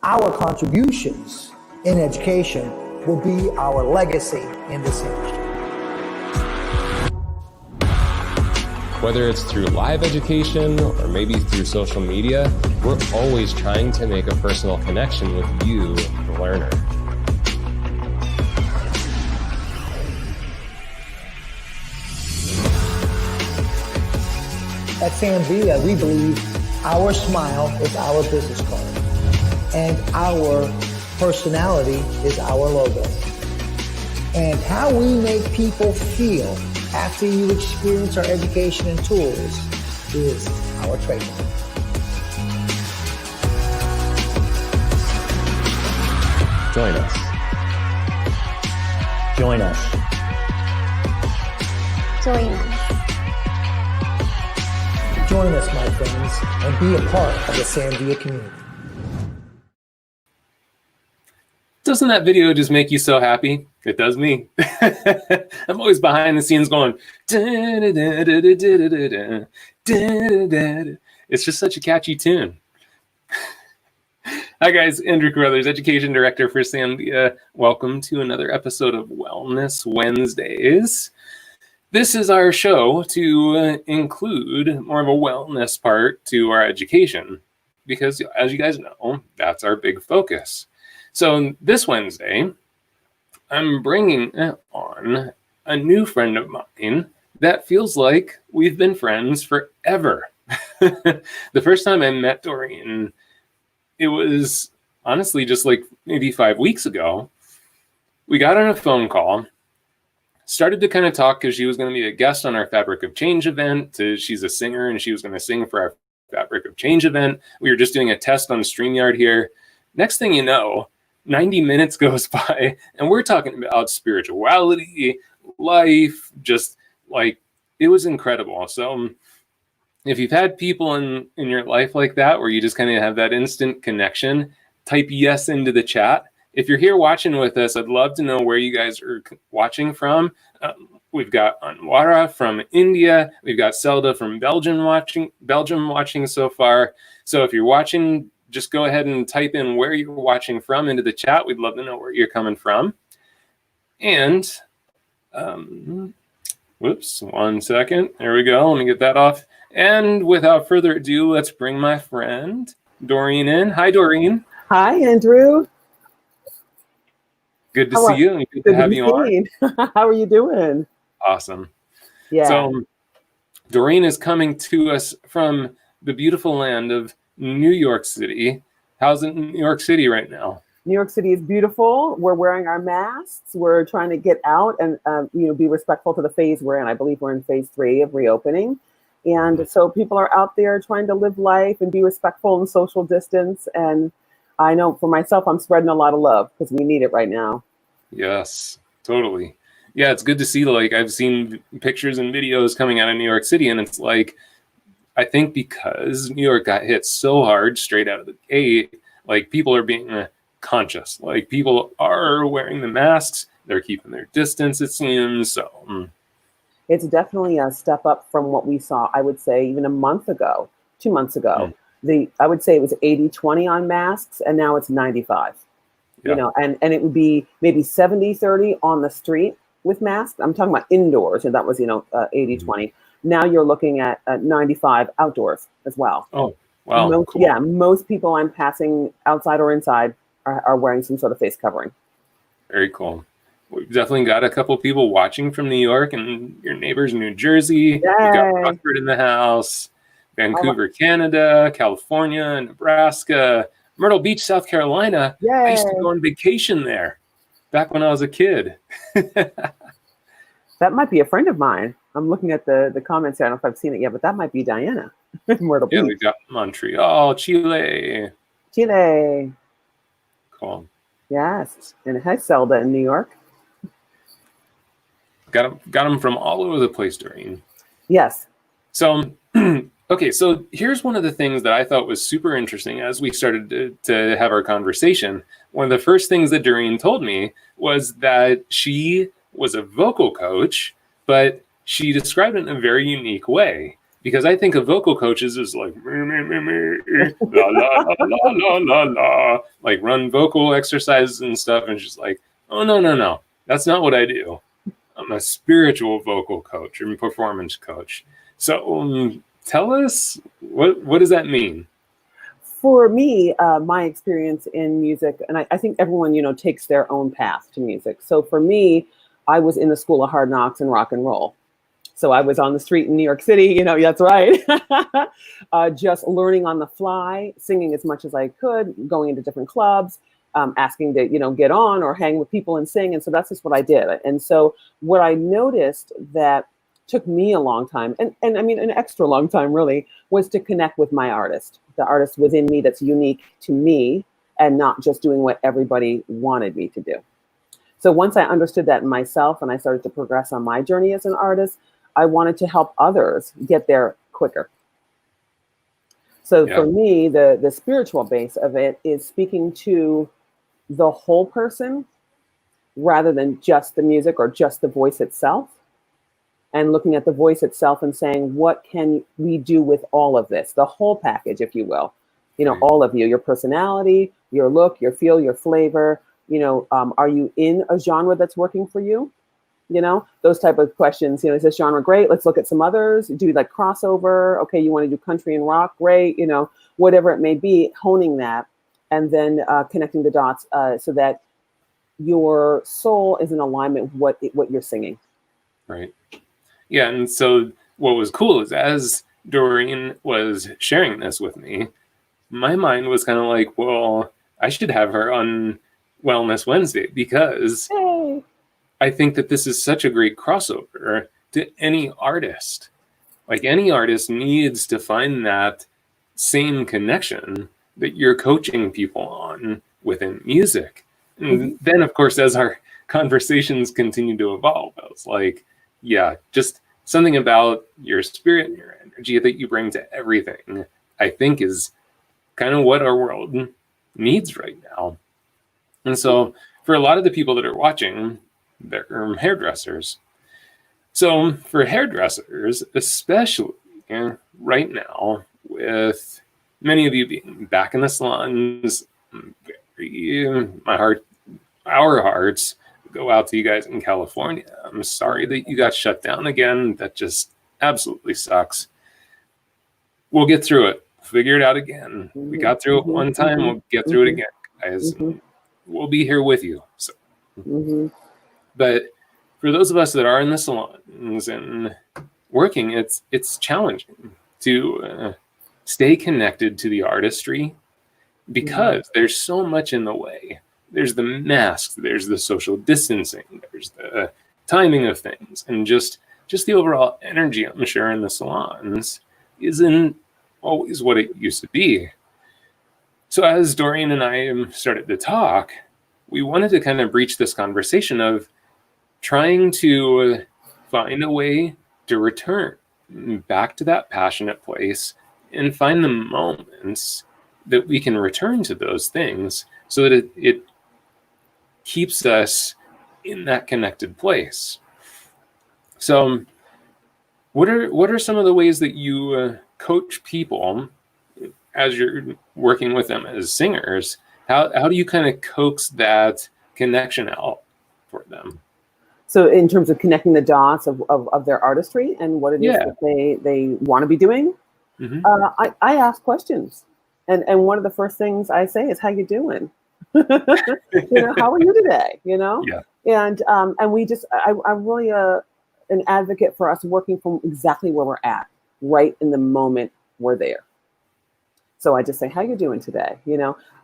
Our contributions in education will be our legacy in this industry. Whether it's through live education or maybe through social media, we're always trying to make a personal connection with you, the learner. At Sanvia, we believe our smile is our business card and our personality is our logo. And how we make people feel after you experience our education and tools is our trademark. Join us. Join us. Join us. Join us, my friends, and be a part of the Sanvia community. Doesn't that video just make you so happy? It does me. I'm always behind the scenes going, it's just such a catchy tune. Hi guys, Andrew Carruthers, Education Director for Sanvia. Welcome to another episode of Wellness Wednesdays. This is our show to include more of a wellness part to our education because, as you guys know, that's our big focus. So this Wednesday, I'm bringing on a new friend of mine that feels like we've been friends forever. The first time I met Doreen, it was honestly just like maybe 5 weeks ago. We got on a phone call, started to kind of talk because she was going to be a guest on our Fabric of Change event. She's a singer and she was going to sing for our Fabric of Change event. We were just doing a test on StreamYard here. Next thing you know, 90 minutes goes by and we're talking about spirituality, life, just like it was incredible. So if you've had people in your life like that, where you just kind of have that instant connection, type yes into the chat. If you're here watching with us, I'd love to know where you guys are watching from. We've got Anwara from India. We've got Zelda from Belgium watching so far. So if you're watching, just go ahead and type in where you're watching from into the chat. We'd love to know where you're coming from. And, whoops, 1 second. There we go. Let me get that off. And without further ado, let's bring my friend Doreen in. Hi, Doreen. Hi, Andrew. Good to see you and good to have you on. How are you doing? Awesome. Yeah. So Doreen is coming to us from the beautiful land of New York City. How's it in New York City right now? New York City is beautiful. We're wearing our masks. We're trying to get out and be respectful to the phase we're in. I believe we're in phase 3 of reopening. And so people are out there trying to live life and be respectful and social distance. And I know for myself, I'm spreading a lot of love because we need it right now. Yes, totally. Yeah, it's good to see, like, I've seen pictures and videos coming out of New York City, and it's like, I think because New York got hit so hard straight out of the gate, like, people are being conscious. Like, people are wearing the masks. They're keeping their distance, it seems. So it's definitely a step up from what we saw, I would say, even a month ago, 2 months ago. I would say it was 80-20 on masks, and now it's 95. Yeah. And it would be maybe 70-30 on the street with masks. I'm talking about indoors, and that was, 80-20. Now you're looking at 95 outdoors as well. Oh, wow. Cool. Yeah, most people I'm passing outside or inside are wearing some sort of face covering. Very cool. We've definitely got a couple people watching from New York and your neighbors in New Jersey. We've got Rockford in the house, Vancouver, Canada, California, Nebraska, Myrtle Beach, South Carolina. Yay. I used to go on vacation there back when I was a kid. That might be a friend of mine. I'm looking at the comments here. I don't know if I've seen it yet, but that might be Diana. Myrtle Beach. Yeah, we've got Montreal, Chile. Chile. Cool. Yes. And hi, Zelda in New York. Got them from all over the place, Doreen. Yes. So, okay, so here's one of the things that I thought was super interesting as we started to have our conversation. One of the first things that Doreen told me was that she was a vocal coach, but she described it in a very unique way. Because I think of vocal coaches as like la la la la la la la, like run vocal exercises and stuff, and just like, oh no, that's not what I do. I'm a spiritual vocal coach or performance coach. So tell us, what does that mean? For me, my experience in music, and I think everyone, takes their own path to music. So for me, I was in the school of hard knocks and rock and roll. So I was on the street in New York City, that's right. Just learning on the fly, singing as much as I could, going into different clubs, asking to, get on or hang with people and sing. And so that's just what I did. And so what I noticed that took me a long time, and I mean, an extra long time really, was to connect with my artist, the artist within me that's unique to me and not just doing what everybody wanted me to do. So once I understood that in myself and I started to progress on my journey as an artist, I wanted to help others get there quicker. So for me, the spiritual base of it is speaking to the whole person rather than just the music or just the voice itself, and looking at the voice itself and saying, what can we do with all of this? The whole package, if you will, all of you, your personality, your look, your feel, your flavor, are you in a genre that's working for you? Those type of questions, is this genre great? Let's look at some others. Do you like crossover? Okay, you want to do country and rock? Great. Whatever it may be, honing that and then connecting the dots so that your soul is in alignment with what you're singing. Right. Yeah. And so what was cool is as Doreen was sharing this with me, my mind was kind of like, well, I should have her on Wellness Wednesday because I think that this is such a great crossover to any artist. Like any artist needs to find that same connection that you're coaching people on within music. And then, of course, as our conversations continue to evolve, I was like, yeah, just something about your spirit and your energy that you bring to everything, I think is kind of what our world needs right now. And so for a lot of the people that are watching, they're hairdressers. So for hairdressers, especially right now, with many of you being back in the salons, our hearts go out to you guys in California. I'm sorry that you got shut down again. That just absolutely sucks. We'll get through it. Figure it out again. We got through it one time. We'll get through it again, guys. We'll be here with you. So. But for those of us that are in the salons and working, it's challenging to stay connected to the artistry because there's so much in the way. There's the masks, there's the social distancing, there's the timing of things, and just the overall energy, I'm sure, in the salons isn't always what it used to be. So as Doreen and I started to talk, we wanted to kind of breach this conversation of trying to find a way to return back to that passionate place and find the moments that we can return to those things so that it keeps us in that connected place. So what are some of the ways that you coach people as you're working with them as singers? How do you kind of coax that connection out for them? So in terms of connecting the dots of their artistry and what it is that they want to be doing, I ask questions. And one of the first things I say is, how you doing? How are you today? And we just, I'm really an advocate for us working from exactly where we're at, right in the moment we're there. So I just say, how you doing today?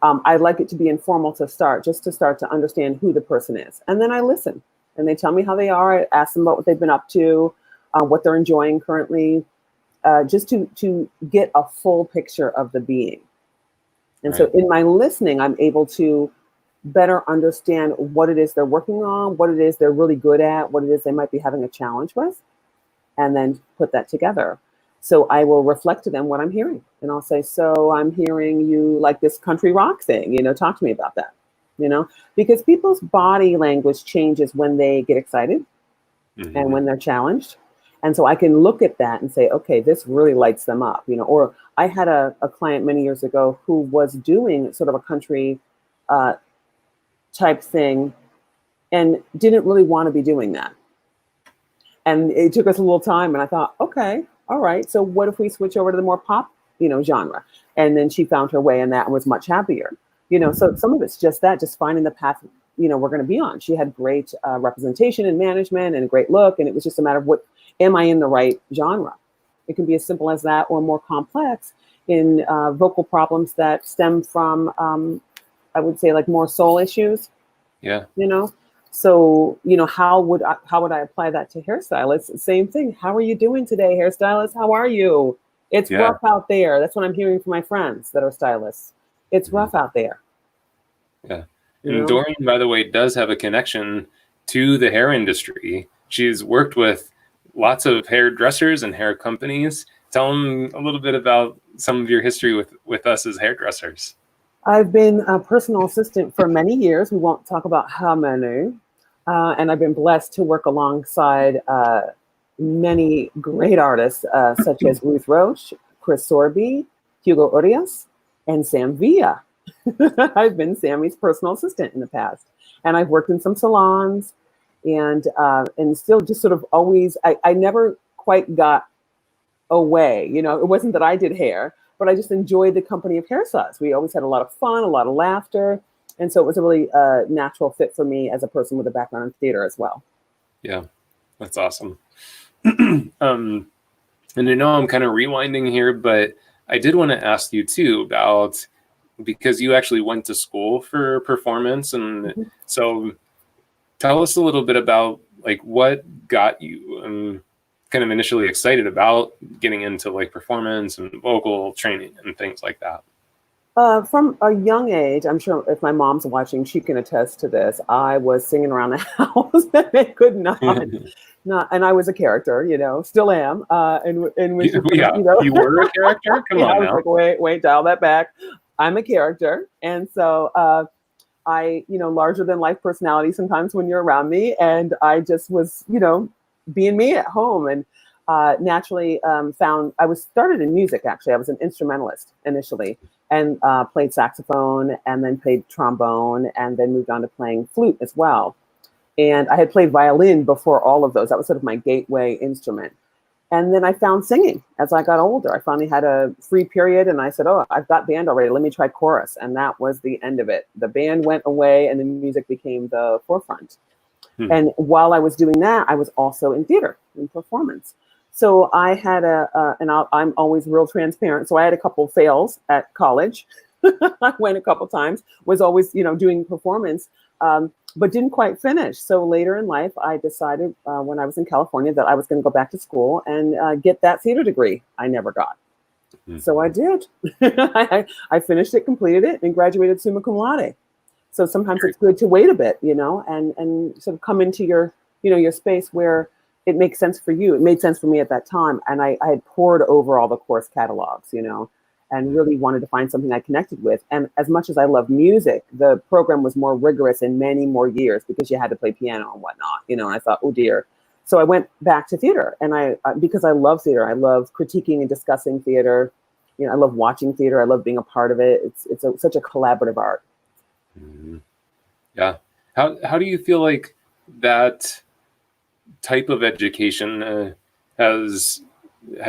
I'd like it to be informal to start to understand who the person is. And then I listen and they tell me how they are. I ask them about what they've been up to, what they're enjoying currently, just to get a full picture of the being. And so in my listening, I'm able to better understand what it is they're working on, what it is they're really good at, what it is they might be having a challenge with, and then put that together. So I will reflect to them what I'm hearing. And I'll say, so I'm hearing you like this country rock thing, talk to me about that, because people's body language changes when they get excited and when they're challenged. And so I can look at that and say, okay, this really lights them up, or I had a client many years ago who was doing sort of a country type thing and didn't really want to be doing that. And it took us a little time, and I thought, okay, all right, so what if we switch over to the more pop, genre? And then she found her way in that and was much happier. So some of it's just that, just finding the path, we're going to be on. She had great representation and management and a great look, and it was just a matter of am I in the right genre? It can be as simple as that, or more complex in vocal problems that stem from, I would say, like more soul issues. Yeah. So, how would I apply that to hairstylists? Same thing. How are you doing today, hairstylists? How are you? It's rough out there. That's what I'm hearing from my friends that are stylists. It's rough out there. Yeah. And Doreen, by the way, does have a connection to the hair industry. She's worked with lots of hairdressers and hair companies. Tell them a little bit about some of your history with us as hairdressers. I've been a personal assistant for many years. We won't talk about how many. And I've been blessed to work alongside many great artists, such as Ruth Roche, Chris Sorby, Hugo Urias, and Sam Villa. I've been Sammy's personal assistant in the past. And I've worked in some salons and still just sort of always, I never quite got away. It wasn't that I did hair, but I just enjoyed the company of hairstylists. We always had a lot of fun, a lot of laughter. And so it was a really natural fit for me as a person with a background in theater as well. Yeah, that's awesome. And I know I'm kind of rewinding here, but I did want to ask you too about, because you actually went to school for performance. And so tell us a little bit about like what got you kind of initially excited about getting into like performance and vocal training and things like that. From a young age, I'm sure if my mom's watching, she can attest to this. I was singing around the house and I could not, and I was a character, still am. You were a character? Come on now. I was like, wait, dial that back. I'm a character. And so I, larger than life personality sometimes when you're around me. And I just was, being me at home, and naturally I was started in music. Actually, I was an instrumentalist initially, and played saxophone, and then played trombone, and then moved on to playing flute as well. And I had played violin before all of those. That was sort of my gateway instrument. And then I found singing as I got older. I finally had a free period, and I said, oh, I've got band already. Let me try chorus. And that was the end of it. The band went away, and the music became the forefront. And while I was doing that, I was also in theater, in performance. So I had I'm always real transparent. So I had a couple of fails at college. I went a couple times, was always, doing performance, but didn't quite finish. So later in life, I decided when I was in California that I was going to go back to school and get that theater degree I never got. So I did. I finished it, completed it, and graduated summa cum laude. So sometimes it's good to wait a bit, and sort of come into your, your space where it makes sense for you. It made sense for me at that time. And I had poured over all the course catalogs, and really wanted to find something I connected with. And as much as I love music, the program was more rigorous in many more years because you had to play piano and whatnot, and I thought, oh dear. So I went back to theater, and because I love theater, I love critiquing and discussing theater. I love watching theater. I love being a part of it. It's such a collaborative art. Yeah. How do you feel like that type of education has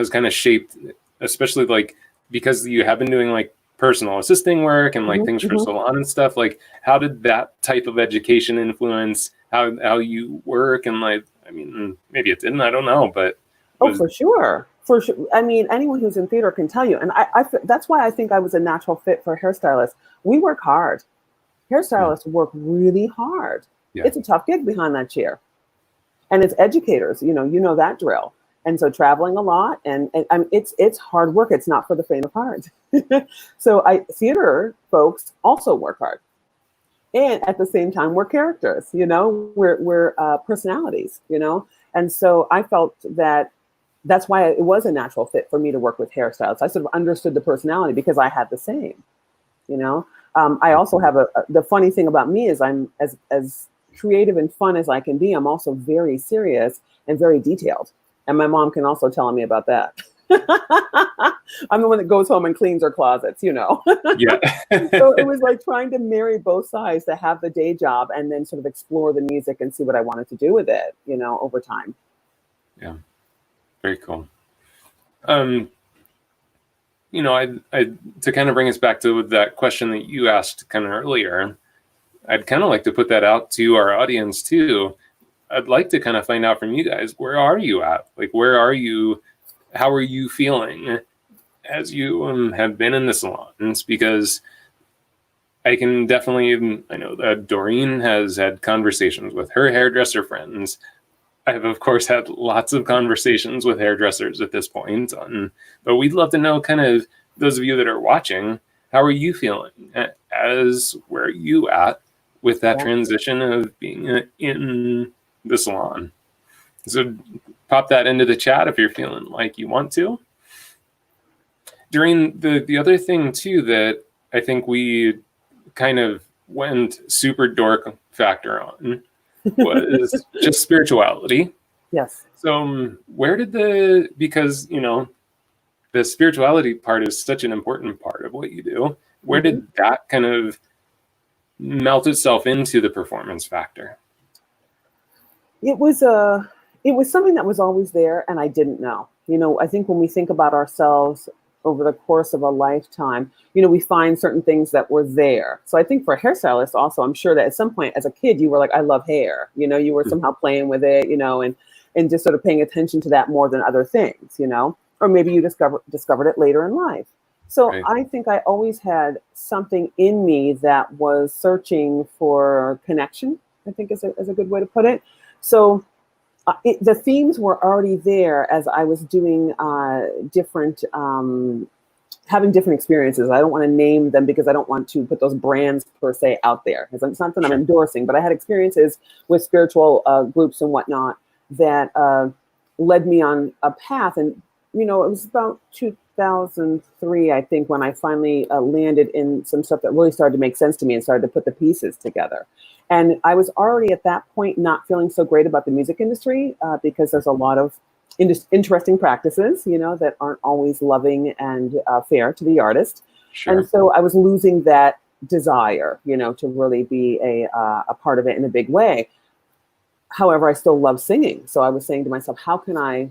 kind of shaped, especially like because you have been doing like personal assisting work and like things for salon and stuff, like how did that type of education influence how you work? And like, I mean, maybe it didn't, I don't know, but for sure. I mean, anyone who's in theater can tell you. And that's why I think I was a natural fit for hairstylists. We work hard. Hairstylists work really hard. Yeah. It's a tough gig behind that chair. And it's educators, you know that drill. And so traveling a lot, and I mean, it's hard work. It's not for the faint of heart. So theater folks also work hard. And at the same time, we're characters, we're personalities, And so I felt that's why it was a natural fit for me to work with hairstylists. I sort of understood the personality because I had the same, I also have the funny thing about me is I'm as creative and fun as I can be. I'm also very serious and very detailed. And my mom can also tell me about that. I'm the one that goes home and cleans her closets, you know. Yeah. So it was like trying to marry both sides, to have the day job and then sort of explore the music and see what I wanted to do with it, you know, over time. Yeah. Very cool. You know, I to kind of bring us back to that question that you asked kind of earlier, I'd kind of like to put that out to our audience too. I'd like to kind of find out from you guys, where are you at? Like, where are you? How are you feeling as you have been in the salons? Because I can definitely, I know that Doreen has had conversations with her hairdresser friends. I've, of course, had lots of conversations with hairdressers at this point. But we'd love to know, kind of, those of you that are watching, how are you feeling? Where are you at with that transition of being in the salon? So pop that into the chat if you're feeling like you want to. During the other thing, too, that I think we kind of went super dork factor on was just spirituality. Yes. So where did because, you know, the spirituality part is such an important part of what you do. Where did that kind of melt itself into the performance factor? It was something that was always there, and I didn't know. You know, I think when we think about ourselves over the course of a lifetime, you know, we find certain things that were there. So I think for hairstylists also, I'm sure that at some point as a kid, you were like, I love hair. You know, you were somehow playing with it, you know, and just sort of paying attention to that more than other things, you know, or maybe you discovered it later in life. So Right. I think I always had something in me that was searching for connection, I think is a good way to put it. So the themes were already there as I was doing having different experiences. I don't want to name them because I don't want to put those brands per se out there, because it's not that I'm endorsing, but I had experiences with spiritual groups and whatnot that led me on a path. And, you know, it was about 2003, I think, when I finally landed in some stuff that really started to make sense to me and started to put the pieces together. And I was already at that point not feeling so great about the music industry because there's a lot of interesting practices, you know, that aren't always loving and fair to the artist. Sure. And so I was losing that desire, you know, to really be a part of it in a big way. However, I still love singing. So I was saying to myself, how can I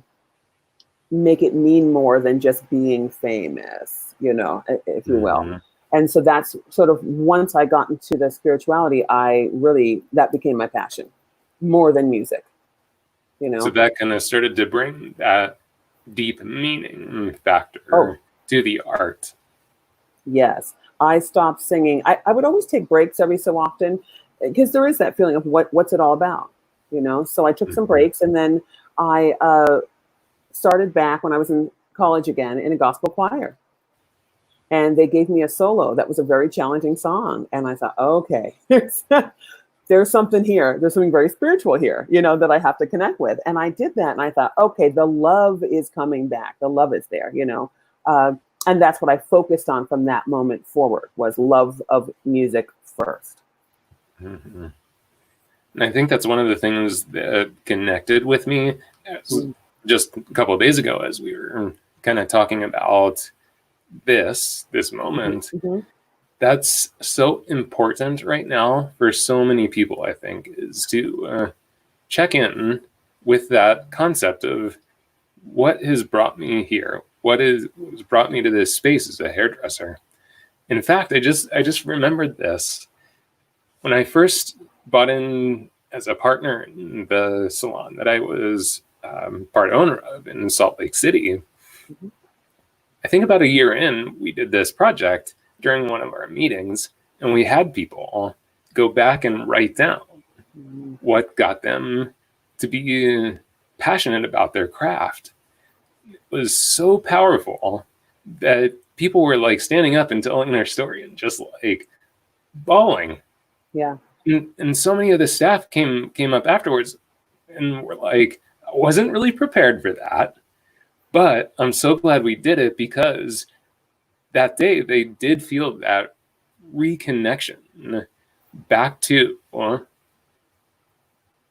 make it mean more than just being famous, you know, if you will. And so that's sort of, once I got into the spirituality, that became my passion more than music, you know. So that kind of started to bring that deep meaning factor to the art. Yes. I stopped singing. I would always take breaks every so often because there is that feeling of what's it all about, you know. So I took some breaks, and then I started back when I was in college again in a gospel choir. And they gave me a solo that was a very challenging song. And I thought, okay, there's something here. There's something very spiritual here, you know, that I have to connect with. And I did that. And I thought, okay, the love is coming back. The love is there, you know. And that's what I focused on from that moment forward, was love of music first. Mm-hmm. And I think that's one of the things that connected with me just a couple of days ago as we were kind of talking about this moment. That's so important right now for so many people, I think, is to check in with that concept of what has brought me here, what has brought me to this space as a hairdresser. In fact, I just remembered this when I first bought in as a partner in the salon that I was part owner of in Salt Lake City. I think about a year in, we did this project during one of our meetings, and we had people go back and write down what got them to be passionate about their craft. It was so powerful that people were like standing up and telling their story and just like bawling. Yeah. And so many of the staff came up afterwards and were like, I wasn't really prepared for that. But I'm so glad we did it, because that day they did feel that reconnection back to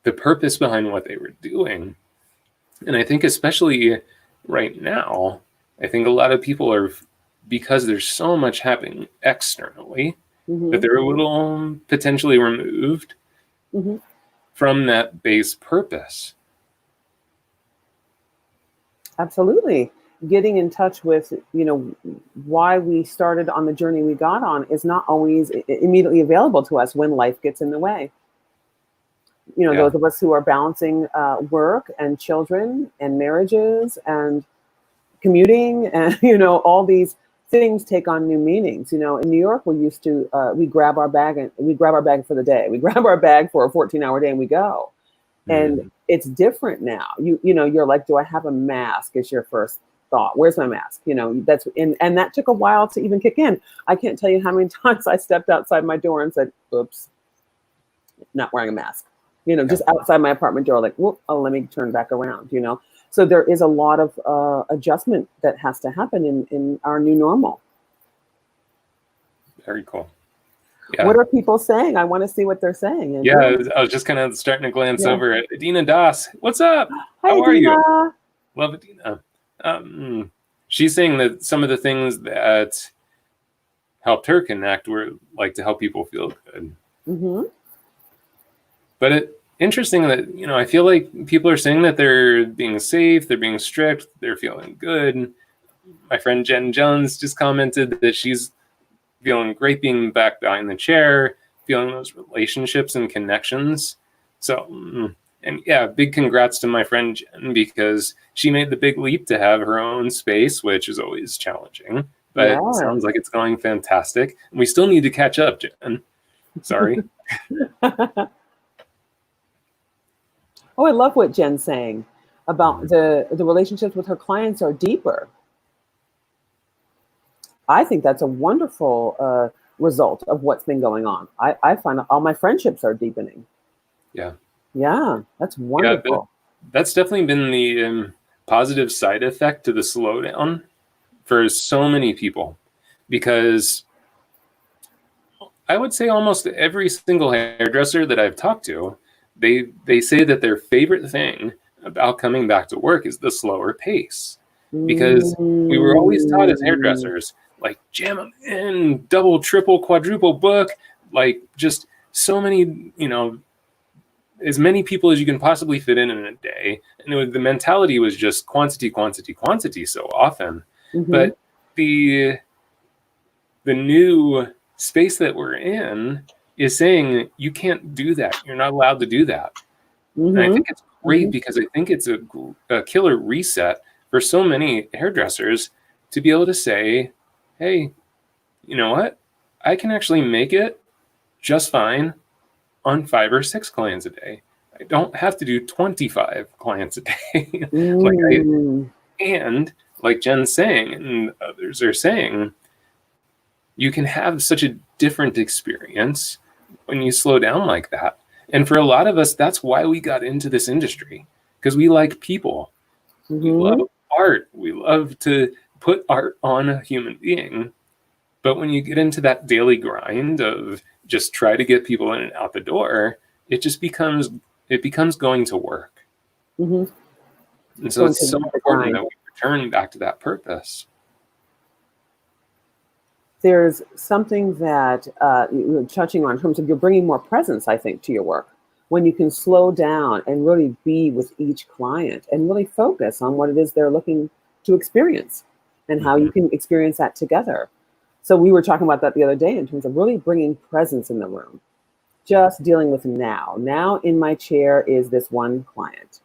the purpose behind what they were doing. And I think especially right now, I think a lot of people are, because there's so much happening externally, that they're a little potentially removed from that base purpose. Absolutely. Getting in touch with, why we started on the journey we got on is not always immediately available to us when life gets in the way. Those of us who are balancing work and children and marriages and commuting and, all these things take on new meanings. In New York, we used to, we grab our bag for the day. We grab our bag for a 14-hour day and we go. And it's different now. You're like, do I have a mask? Is your first thought. Where's my mask? That's and that took a while to even kick in. I can't tell you how many times I stepped outside my door and said, oops, not wearing a mask. Just outside my apartment door, like, whoop, oh, let me turn back around, So there is a lot of adjustment that has to happen in our new normal. Very cool. Yeah. What are people saying? I want to see what they're saying. And yeah, I was just kind of starting to glance over at Adina Das. What's up? Hi, How are Adina. you? Love Adina. She's saying that some of the things that helped her connect were like to help people feel good. But interesting that, I feel like people are saying that they're being safe, they're being strict, they're feeling good. My friend Jen Jones just commented that she's feeling great being back behind the chair, feeling those relationships and connections. So, and yeah, big congrats to my friend Jen, because she made the big leap to have her own space, which is always challenging, but it sounds like it's going fantastic. And we still need to catch up, Jen. Sorry. Oh, I love what Jen's saying about the relationships with her clients are deeper. I think that's a wonderful result of what's been going on. I find all my friendships are deepening. Yeah. Yeah, that's wonderful. Yeah, that's definitely been the positive side effect to the slowdown for so many people, because I would say almost every single hairdresser that I've talked to, they say that their favorite thing about coming back to work is the slower pace, because we were always taught as hairdressers, like, jam them in, double, triple, quadruple book, like just so many, as many people as you can possibly fit in a day. And the mentality was just quantity, quantity, quantity so often. But the new space that we're in is saying you can't do that. You're not allowed to do that. And I think it's great because I think it's a killer reset for so many hairdressers to be able to say, hey, you know what? I can actually make it just fine on 5 or 6 clients a day. I don't have to do 25 clients a day. And like Jen's saying, and others are saying, you can have such a different experience when you slow down like that. And for a lot of us, that's why we got into this industry, because we like people. We love art. We love to put art on a human being. But when you get into that daily grind of just try to get people in and out the door, it just becomes going to work. And so it's so important that we return back to that purpose. There's something that you're touching on in terms of you're bringing more presence, I think, to your work. When you can slow down and really be with each client and really focus on what it is they're looking to experience and how you can experience that together. So we were talking about that the other day in terms of really bringing presence in the room, just dealing with now. Now in my chair is this one client.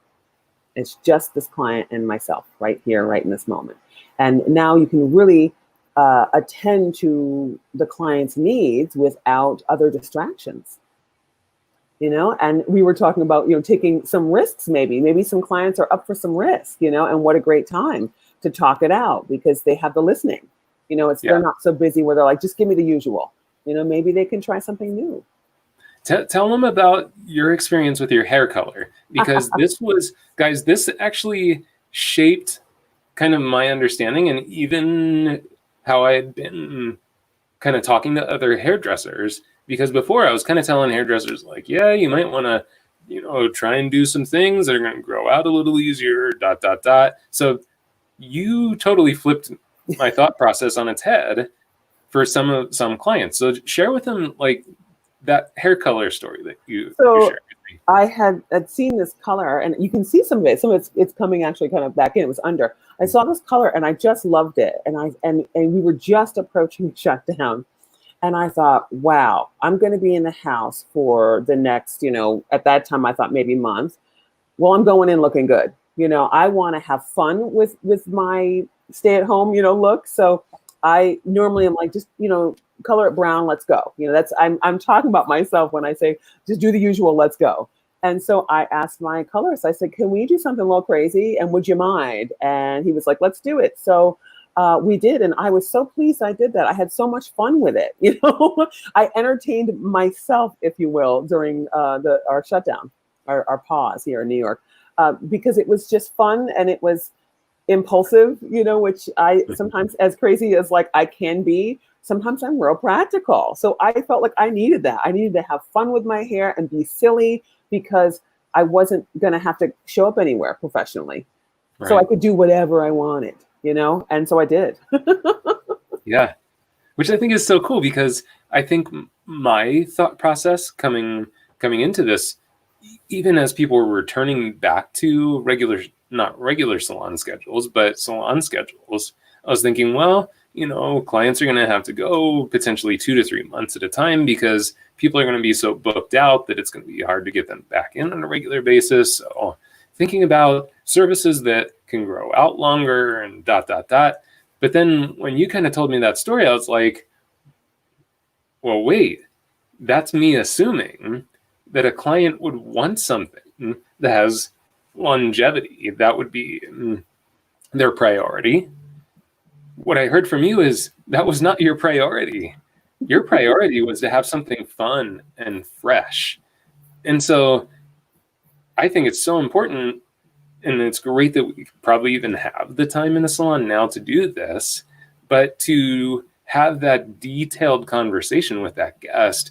It's just this client and myself right here, right in this moment. And now you can really attend to the client's needs without other distractions. And we were talking about, taking some risks, maybe some clients are up for some risk, and what a great time to talk it out because they have the listening. They're not so busy where they're like, just give me the usual. Maybe they can try something new. Tell them about your experience with your hair color, because this actually shaped kind of my understanding and even how I had been kind of talking to other hairdressers. Because before I was kind of telling hairdressers like, yeah, you might want to try and do some things that are going to grow out a little easier, ... So you totally flipped my thought process on its head for some clients. So share with them like that hair color story that you shared with me. I had seen this color, and you can see some of it. Some of it's coming actually kind of back in. It was under. I saw this color, and I just loved it. And we were just approaching shutdown, and I thought, wow, I'm going to be in the house for the next, at that time I thought maybe month. Well, I'm going in looking good. I want to have fun with my stay at home, look. So I normally am like, just, color it brown, let's go. I'm talking about myself when I say, just do the usual, let's go. And so I asked my colorist, I said, can we do something a little crazy? And would you mind? And he was like, let's do it. So we did. And I was so pleased I did that. I had so much fun with it. I entertained myself, if you will, during our shutdown, our pause here in New York, because it was just fun and it was impulsive, which I sometimes, as crazy as like I can be, sometimes I'm real practical. So I felt like I needed that. I needed to have fun with my hair and be silly because I wasn't going to have to show up anywhere professionally. Right. So I could do whatever I wanted, and so I did. Yeah, which I think is so cool because I think my thought process coming into this, even as people were returning back to not regular salon schedules, but salon schedules, I was thinking, well, clients are going to have to go potentially 2 to 3 months at a time because people are going to be so booked out that it's going to be hard to get them back in on a regular basis. So thinking about services that can grow out longer and ... But then when you kind of told me that story, I was like, well, wait, that's me assuming that a client would want something that has longevity. That would be their priority. What I heard from you is that was not your priority. Your priority was to have something fun and fresh. And so I think it's so important, and it's great that we probably even have the time in the salon now to do this, but to have that detailed conversation with that guest.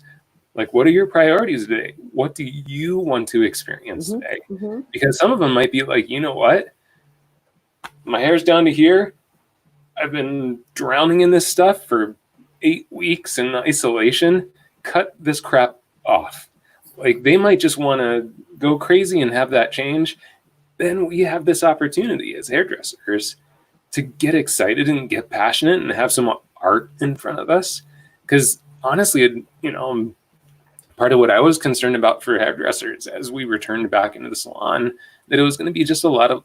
Like, what are your priorities today? What do you want to experience today? Mm-hmm. Because some of them might be like, you know what? My hair's down to here. I've been drowning in this stuff for 8 weeks in isolation. Cut this crap off. Like, they might just want to go crazy and have that change. Then we have this opportunity as hairdressers to get excited and get passionate and have some art in front of us. Because honestly, part of what I was concerned about for hairdressers as we returned back into the salon, that it was going to be just a lot of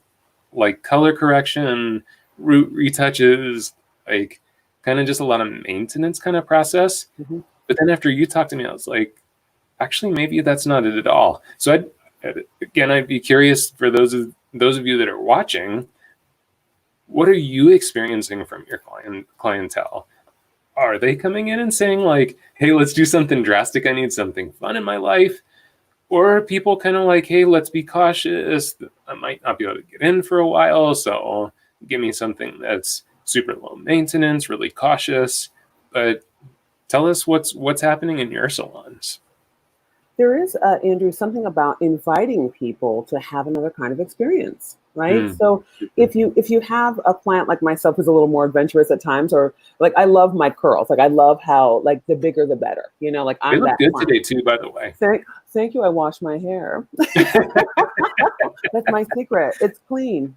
like color correction, root retouches, like kind of just a lot of maintenance kind of process. Mm-hmm. But then after you talked to me, I was like, actually, maybe that's not it at all. So I'd be curious for those of you that are watching, what are you experiencing from your clientele? Are they coming in and saying like, hey, let's do something drastic. I need something fun in my life. Or are people kind of like, hey, let's be cautious. I might not be able to get in for a while. So give me something that's super low maintenance, really cautious. But tell us what's happening in your salons. There is, Andrew, something about inviting people to have another kind of experience, right? So if you have a client like myself who's a little more adventurous at times, or like I love my curls, like I love how like the bigger the better, like I'm look that good client. Today too, by the way. Thank you. I washed my hair. That's my secret. It's clean.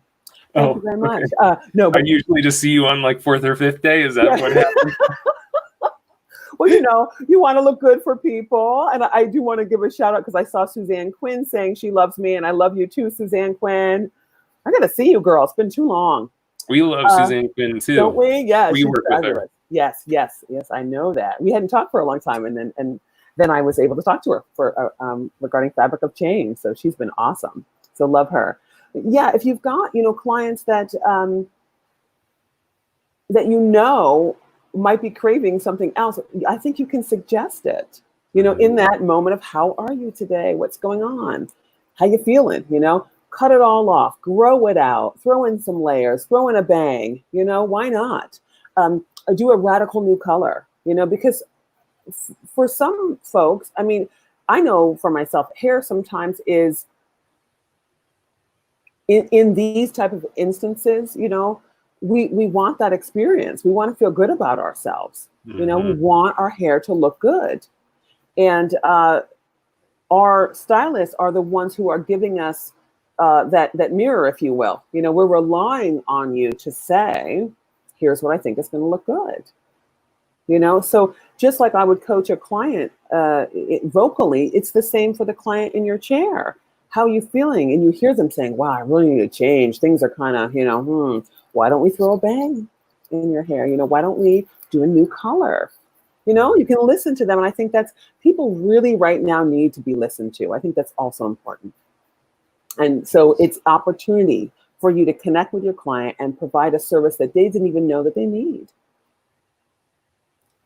Thank you very much. Okay. No, but I usually just see you on like 4th or 5th day. Is that what happens? Well, you want to look good for people. And I do want to give a shout out because I saw Suzanne Quinn saying she loves me, and I love you too, Suzanne Quinn. I got to see you, girl. It's been too long. We love Suzanne Quinn too. Don't we? Yeah. We work with her. Yes. I know that. We hadn't talked for a long time, and then I was able to talk to her for regarding Fabric of Change. So she's been awesome. So love her. Yeah. If you've got clients that might be craving something else, I think you can suggest it, in that moment of how are you today? What's going on? How you feeling? Cut it all off, grow it out, throw in some layers, throw in a bang, why not? Do a radical new color, because for some folks, I mean, I know for myself, hair sometimes is in these type of instances, you know, we want that experience. We want to feel good about ourselves. You know, we want our hair to look good. And our stylists are the ones who are giving us that mirror, if you will. You know, we're relying on you to say, here's what I think is going to look good. You know, so just like I would coach a client vocally, it's the same for the client in your chair. How are you feeling? And you hear them saying, wow, I really need to change. Things are kind of, you know, why don't we throw a bang in your hair? You know, why don't we do a new color? You know, you can listen to them. And I think that's, people really right now need to be listened to. I think that's also important. And so it's opportunity for you to connect with your client and provide a service that they didn't even know that they need.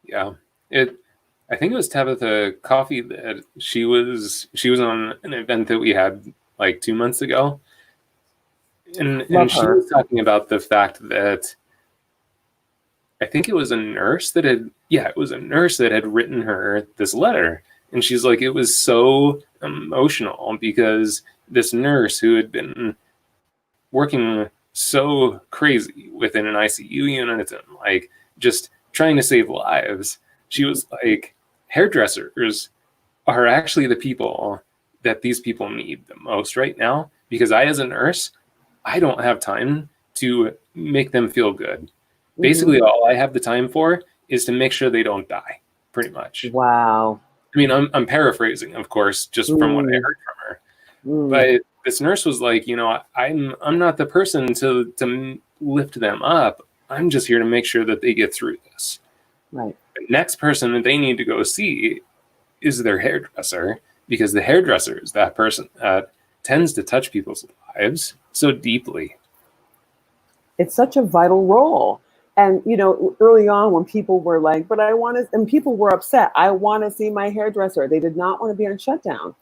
Yeah. I think it was Tabitha Coffee that she was on an event that we had like 2 months ago. And she was talking about the fact that I think it was a nurse that had written her this letter. And she's like, it was so emotional because this nurse who had been working so crazy within an ICU unit and like just trying to save lives, she was like, hairdressers are actually the people that these people need the most right now, because I, as a nurse, I don't have time to make them feel good. Basically, all I have the time for is to make sure they don't die, pretty much. Wow. I mean, I'm paraphrasing, of course, just from what I heard from her. But this nurse was like, you know, I'm not the person to lift them up. I'm just here to make sure that they get through this. Right. The next person that they need to go see is their hairdresser, because the hairdresser is that person that tends to touch people's lives so deeply. It's such a vital role. And, you know, early on when people were like, but I want to, and people were upset, I want to see my hairdresser. They did not want to be on shutdown,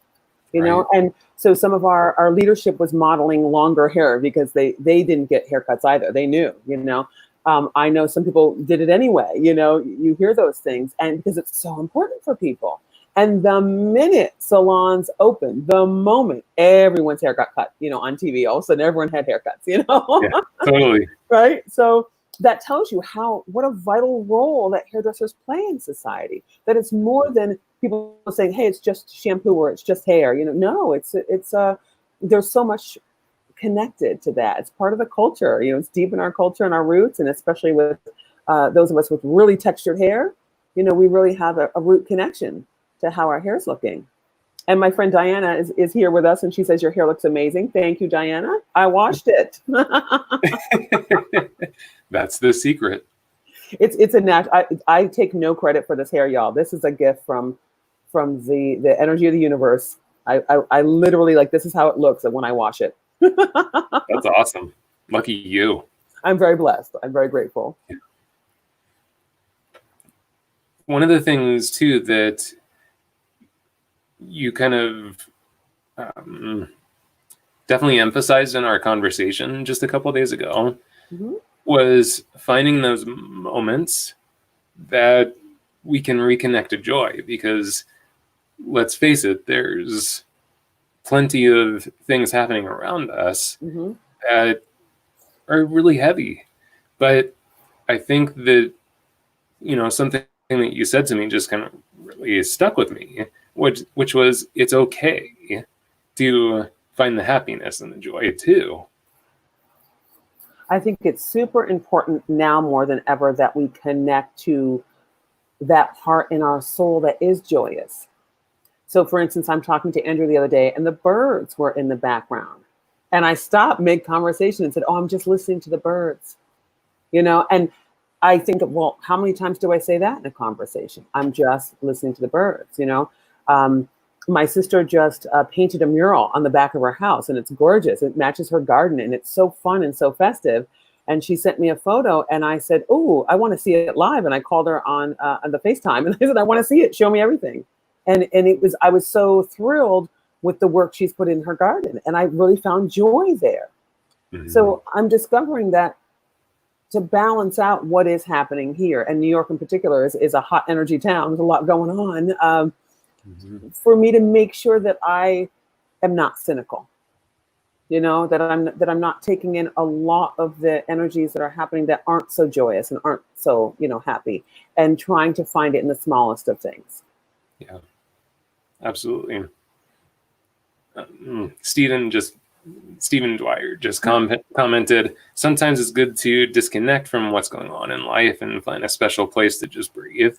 you know? And so some of our leadership was modeling longer hair because they didn't get haircuts either. They knew, you know. I know some people did it anyway, you know, you hear those things, and because it's so important for people. And the minute salons opened, the moment everyone's hair got cut, you know, on TV, all of a sudden everyone had haircuts, you know? Yeah, totally. Right? So that tells you what a vital role that hairdressers play in society, that it's more than people saying, hey, it's just shampoo or it's just hair, you know. No, it's there's so much connected to that. It's part of the culture, you know, it's deep in our culture and our roots, and especially with those of us with really textured hair, you know, we really have a root connection to how our hair is looking. And my friend Diana is here with us, and she says your hair looks amazing. Thank you, Diana. I washed it. That's the secret. It's a natural. I take no credit for this hair, y'all. This is a gift from the energy of the universe. I literally, like, this is how it looks when I wash it. That's awesome. Lucky you. I'm very blessed. I'm very grateful. Yeah. One of the things too that you kind of definitely emphasized in our conversation just a couple of days ago was finding those moments that we can reconnect to joy, because let's face it, there's plenty of things happening around us that are really heavy. But I think that, you know, something that you said to me just kind of really stuck with me, which was, it's okay to find the happiness and the joy too. I think it's super important now more than ever that we connect to that part in our soul that is joyous. So for instance, I'm talking to Andrew the other day and the birds were in the background, and I stopped mid-conversation and said, oh, I'm just listening to the birds, you know? And I think, well, how many times do I say that in a conversation? I'm just listening to the birds, you know? My sister just painted a mural on the back of her house, and it's gorgeous. It matches her garden, and it's so fun and so festive. And she sent me a photo, and I said, oh, I want to see it live. And I called her on the FaceTime, and I said, I want to see it. Show me everything. And I was so thrilled with the work she's put in her garden, and I really found joy there. So I'm discovering that to balance out what is happening here, and New York in particular is a hot energy town. There's a lot going on. for me to make sure that I am not cynical. That I'm not taking in a lot of the energies that are happening that aren't so joyous and aren't so, happy, and trying to find it in the smallest of things. Yeah, absolutely. Stephen Dwyer just commented, sometimes it's good to disconnect from what's going on in life and find a special place to just breathe.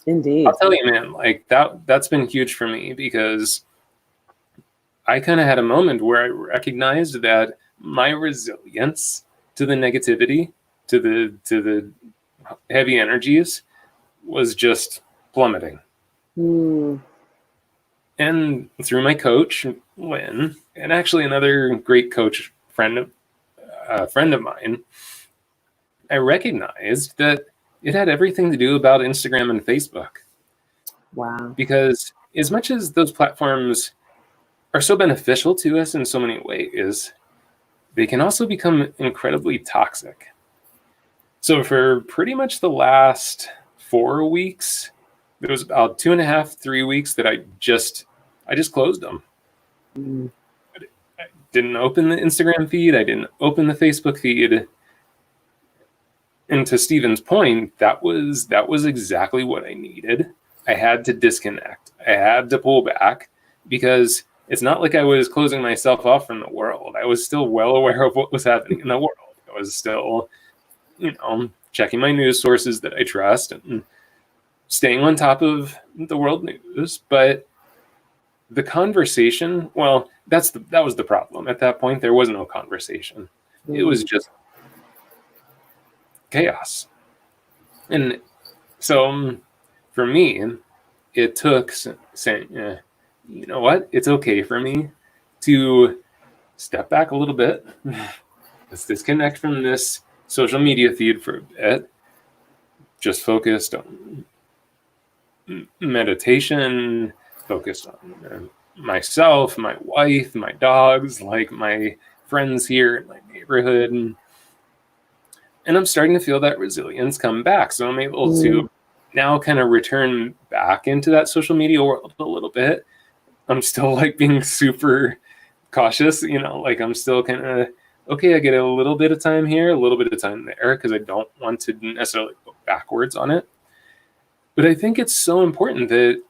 Indeed. I'll tell you, man, like that's been huge for me, because I kind of had a moment where I recognized that my resilience to the negativity, to the heavy energies, was just plummeting. And through my coach, Lynn, and actually another great coach friend of mine, I recognized that it had everything to do about Instagram and Facebook. Wow. Because as much as those platforms are so beneficial to us in so many ways, they can also become incredibly toxic. So for pretty much the last 4 weeks, there was about 2.5, 3 weeks that I just closed them. I didn't open the Instagram feed. I didn't open the Facebook feed. And to Stephen's point, that was exactly what I needed. I had to disconnect. I had to pull back, because it's not like I was closing myself off from the world. I was still well aware of what was happening in the world. I was still, checking my news sources that I trust and staying on top of the world news. But the conversation, well, that was the problem. At that point, there was no conversation. It was just chaos. And so for me, it took saying, you know what? It's okay for me to step back a little bit. Let's disconnect from this social media feed for a bit. Just focused on meditation, focused on myself, my wife, my dogs, like my friends here in my neighborhood. And I'm starting to feel that resilience come back. So I'm able to now kind of return back into that social media world a little bit. I'm still like being super cautious, like I'm still kind of, okay, I get a little bit of time here, a little bit of time there, because I don't want to necessarily go backwards on it. But I think it's so important that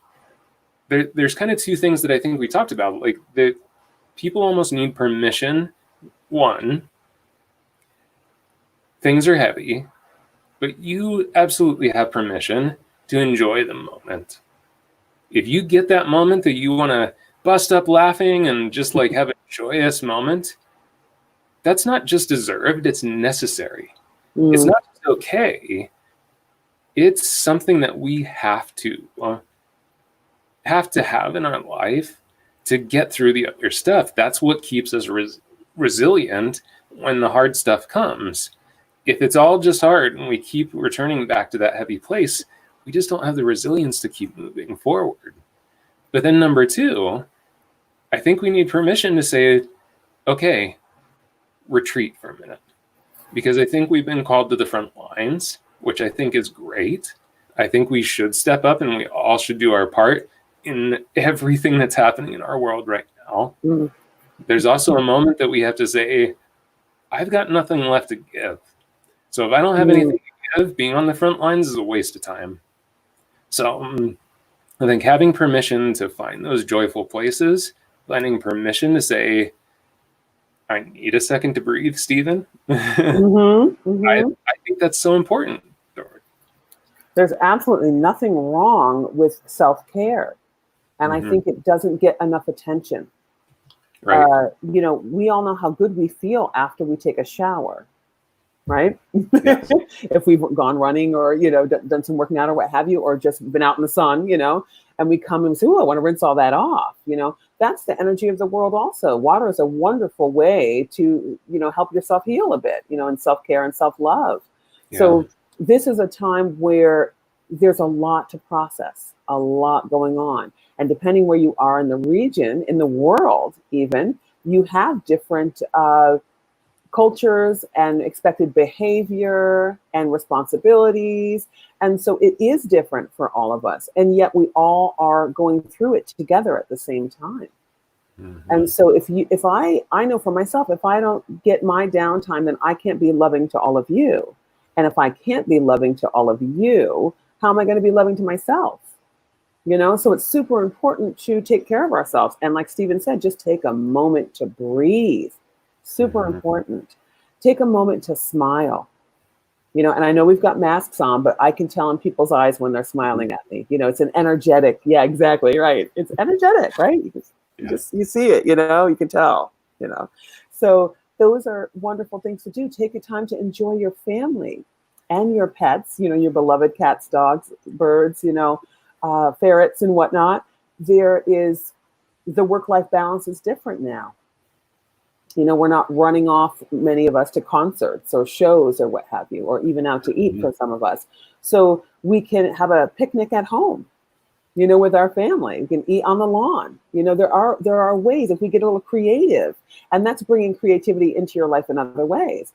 there's kind of two things that I think we talked about, like that people almost need permission. One, things are heavy, but you absolutely have permission to enjoy the moment. If you get that moment that you want to bust up laughing and just like have a joyous moment, that's not just deserved, it's necessary. It's not just okay. It's something that we have to have in our life to get through the other stuff. That's what keeps us resilient when the hard stuff comes. If it's all just hard and we keep returning back to that heavy place, we just don't have the resilience to keep moving forward. But then number two, I think we need permission to say, okay, retreat for a minute. Because I think we've been called to the front lines, which I think is great. I think we should step up and we all should do our part in everything that's happening in our world right now. There's also a moment that we have to say, I've got nothing left to give. So if I don't have anything to give, being on the front lines is a waste of time. So I think having permission to find those joyful places, finding permission to say, I need a second to breathe, Stephen. I think that's so important. There's absolutely nothing wrong with self-care. And I think it doesn't get enough attention. Right. We all know how good we feel after we take a shower, right? Yes. If we've gone running or, done some working out or what have you, or just been out in the sun, and we come and say, oh, I want to rinse all that off. That's the energy of the world also. Water is a wonderful way to, help yourself heal a bit, in self-care and self-love. Yeah. So this is a time where there's a lot to process, a lot going on. And depending where you are in the region, in the world even, you have different cultures and expected behavior and responsibilities. And so it is different for all of us. And yet we all are going through it together at the same time. Mm-hmm. And so if I know for myself, if I don't get my downtime, then I can't be loving to all of you. And if I can't be loving to all of you, how am I going to be loving to myself? You know, so it's super important to take care of ourselves. And like Stephen said, just take a moment to breathe. Super important. Take a moment to smile. You know, and I know we've got masks on, but I can tell in people's eyes when they're smiling at me. You know, it's an energetic. Yeah, exactly. Right. It's energetic, right? You see it, you know, you can tell, you know. So those are wonderful things to do. Take a time to enjoy your family and your pets, you know, your beloved cats, dogs, birds, you know, ferrets and whatnot. The work-life balance is different now. You know, we're not running off, many of us, to concerts or shows or what have you, or even out to eat for some of us. So we can have a picnic at home, you know, with our family. We can eat on the lawn. You know, there are ways if we get a little creative, and that's bringing creativity into your life in other ways.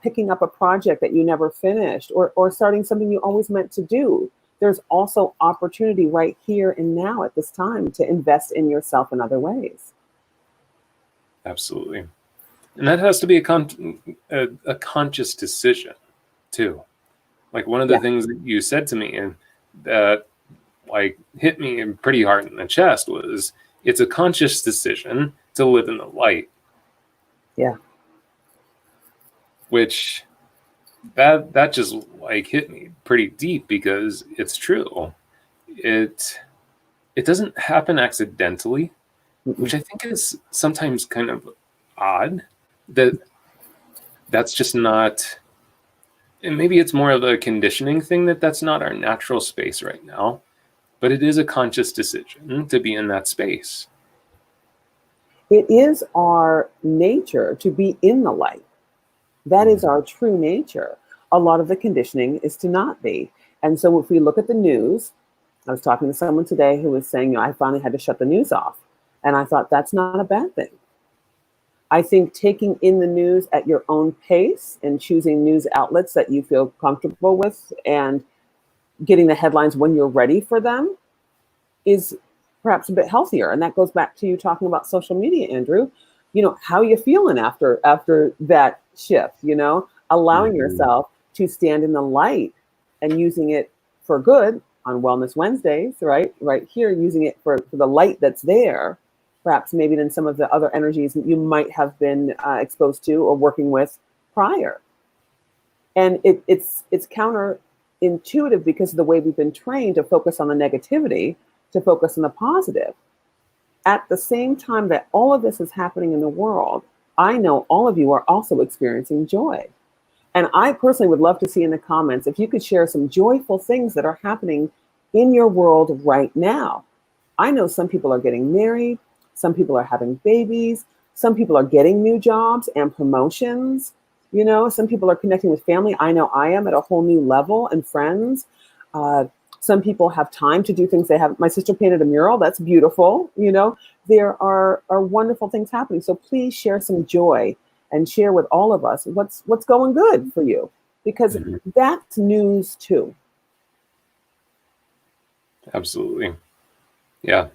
Picking up a project that you never finished, or starting something you always meant to do. There's also opportunity right here and now at this time to invest in yourself in other ways. Absolutely. And that has to be a conscious decision too. Like one of the things that you said to me and that like hit me pretty hard in the chest was it's a conscious decision to live in the light. Yeah. Which that just like hit me pretty deep because it's true. It doesn't happen accidentally, which I think is sometimes kind of odd that's just not, and maybe it's more of a conditioning thing that's not our natural space right now, but it is a conscious decision to be in that space. It is our nature to be in the light. That is our true nature. A lot of the conditioning is to not be. And so if we look at the news, I was talking to someone today who was saying, you know, I finally had to shut the news off. And I thought that's not a bad thing. I think taking in the news at your own pace and choosing news outlets that you feel comfortable with and getting the headlines when you're ready for them is perhaps a bit healthier. And that goes back to you talking about social media, Andrew. You know, how are you feeling after that shift, you know, allowing yourself to stand in the light and using it for good on Wellness Wednesdays, right here, using it for the light that's there, perhaps maybe than some of the other energies that you might have been exposed to or working with prior. And it's counterintuitive because of the way we've been trained to focus on the negativity, to focus on the positive. At the same time that all of this is happening in the world, I know all of you are also experiencing joy. And I personally would love to see in the comments if you could share some joyful things that are happening in your world right now. I know some people are getting married, some people are having babies, some people are getting new jobs and promotions. You know, some people are connecting with family. I know I am at a whole new level, and friends. Some people have time to do things they haven't. My sister painted a mural. That's beautiful. You know, there are wonderful things happening. So please share some joy and share with all of us what's going good for you, because that's news too. Absolutely. Yeah.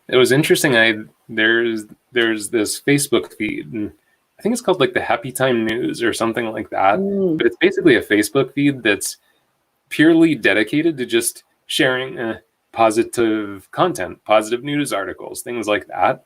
It was interesting. There's this Facebook feed, and I think it's called like the Happy Time News or something like that. But it's basically a Facebook feed that's purely dedicated to just sharing positive content, positive news articles, things like that.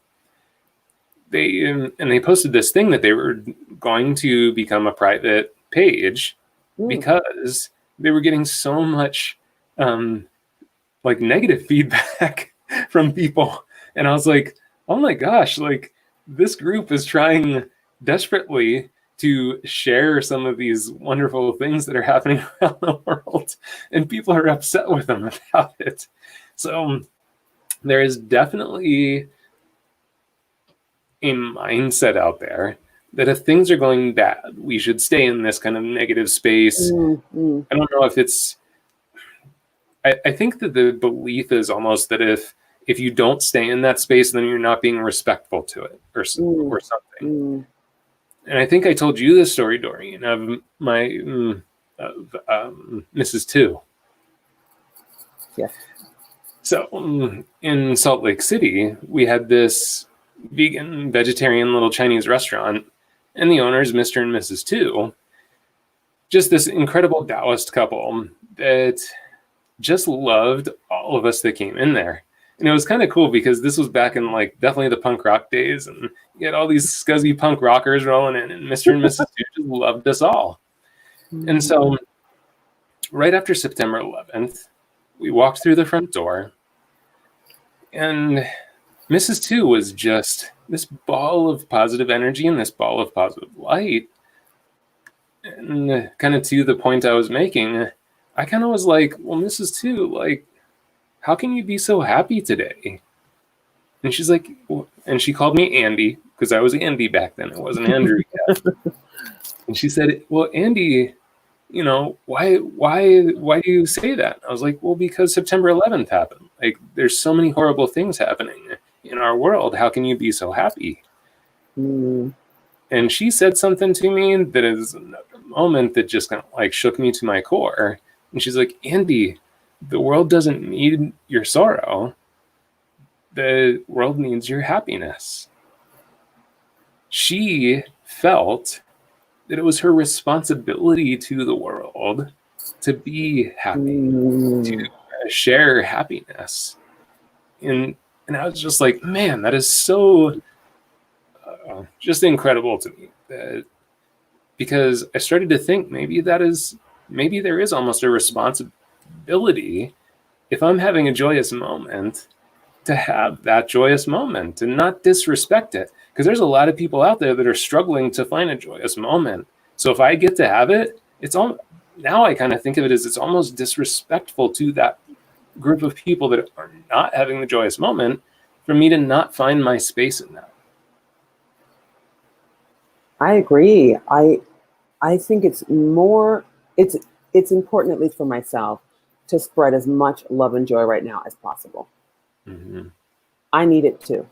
They posted this thing that they were going to become a private page because they were getting so much like negative feedback from people. And I was like, oh my gosh, like this group is trying desperately to share some of these wonderful things that are happening around the world, and people are upset with them about it. So there is definitely a mindset out there that if things are going bad, we should stay in this kind of negative space. I don't know if it's, I think that the belief is almost that if you don't stay in that space, then you're not being respectful to it or something. And I think I told you this story, Doreen, of my Mrs. Two. Yes. So in Salt Lake City, we had this vegan, vegetarian little Chinese restaurant, and the owners, Mr. and Mrs. Two, just this incredible Taoist couple that just loved all of us that came in there. And it was kind of cool because this was back in like definitely the punk rock days, and you had all these scuzzy punk rockers rolling in, and Mr. and Mrs. Two just loved us all. And so right after September 11th, we walked through the front door, and Mrs. Two was just this ball of positive energy and this ball of positive light. And kind of to the point I was making, I kind of was like, well, Mrs. Two, like, how can you be so happy today? And she's like, well, and she called me Andy, because I was Andy back then. It wasn't Andrew yet. And she said, well, Andy, you know, why do you say that? I was like, well, because September 11th happened. Like, there's so many horrible things happening in our world. How can you be so happy? And she said something to me that is a moment that just kind of like shook me to my core. And she's like, Andy, the world doesn't need your sorrow. The world needs your happiness. She felt that it was her responsibility to the world to be happy, to share happiness. And I was just like, man, that is so just incredible to me. Because I started to think maybe there is almost a responsibility, if I'm having a joyous moment, to have that joyous moment and not disrespect it. Because there's a lot of people out there that are struggling to find a joyous moment. So if I get to have it, now I kind of think of it as it's almost disrespectful to that group of people that are not having the joyous moment for me to not find my space in that. I agree. I think it's important, at least for myself, to spread as much love and joy right now as possible. Mm-hmm. I need it too.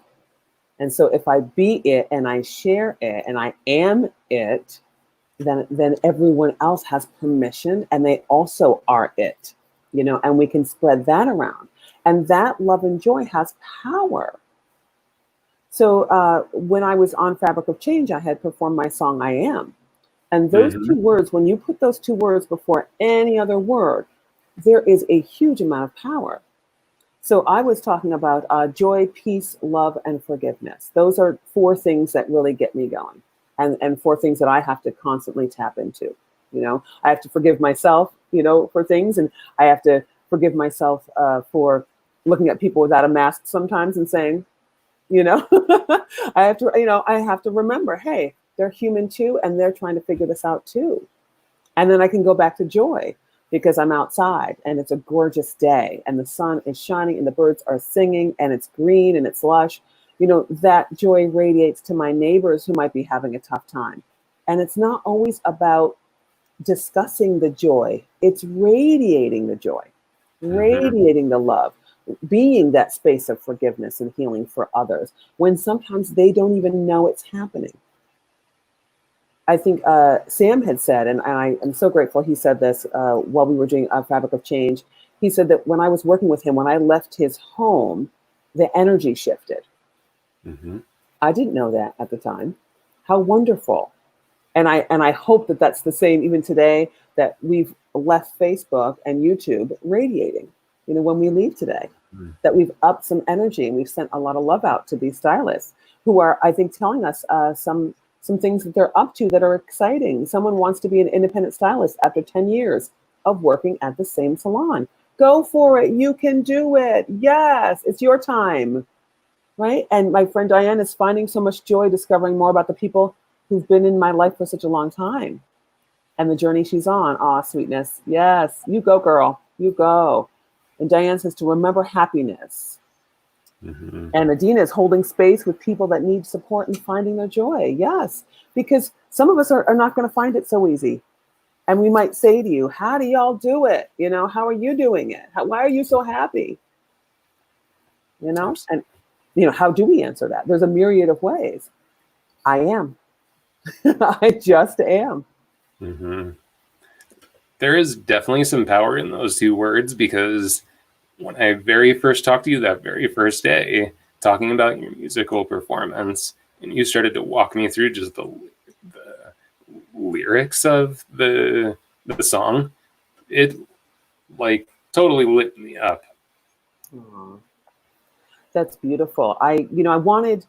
And so if I be it and I share it and I am it, then everyone else has permission and they also are it, you know, and we can spread that around. And that love and joy has power. So when I was on Fabric of Change, I had performed my song, I Am. And those two words, when you put those two words before any other word, there is a huge amount of power. So I was talking about joy, peace, love, and forgiveness. Those are 4 things that really get me going, and 4 things that I have to constantly tap into. You know, I have to forgive myself, you know, for things, and I have to forgive myself for looking at people without a mask sometimes and saying, you know, I have to remember, hey, they're human too, and they're trying to figure this out too. And then I can go back to joy, because I'm outside and it's a gorgeous day and the sun is shining and the birds are singing and it's green and it's lush. You know, that joy radiates to my neighbors who might be having a tough time. And it's not always about discussing the joy. It's radiating the joy, radiating the love, being that space of forgiveness and healing for others when sometimes they don't even know it's happening. I think Sam had said, and I am so grateful he said this while we were doing Fabric of Change. He said that when I was working with him, when I left his home, the energy shifted. I didn't know that at the time. How wonderful. And I hope that that's the same even today, that we've left Facebook and YouTube radiating, you know, when we leave today, that we've upped some energy and we've sent a lot of love out to these stylists who are, I think, telling us some things that they're up to that are exciting. Someone wants to be an independent stylist after 10 years of working at the same salon. Go for it. You can do it. Yes, it's your time, right? And my friend Diane is finding so much joy discovering more about the people who've been in my life for such a long time and the journey she's on. Aw, sweetness. Yes, you go, girl. You go. And Diane says to remember happiness. And Adina is holding space with people that need support and finding their joy. Yes, because some of us are not going to find it so easy. And we might say to you, how do y'all do it? You know, how are you doing it? Why are you so happy? You know, and, you know, how do we answer that? There's a myriad of ways. I am. I just am. Mm-hmm. There is definitely some power in those two words, because when I very first talked to you that very first day, talking about your musical performance, and you started to walk me through just the lyrics of the song, it like totally lit me up. Aww. That's beautiful. I wanted,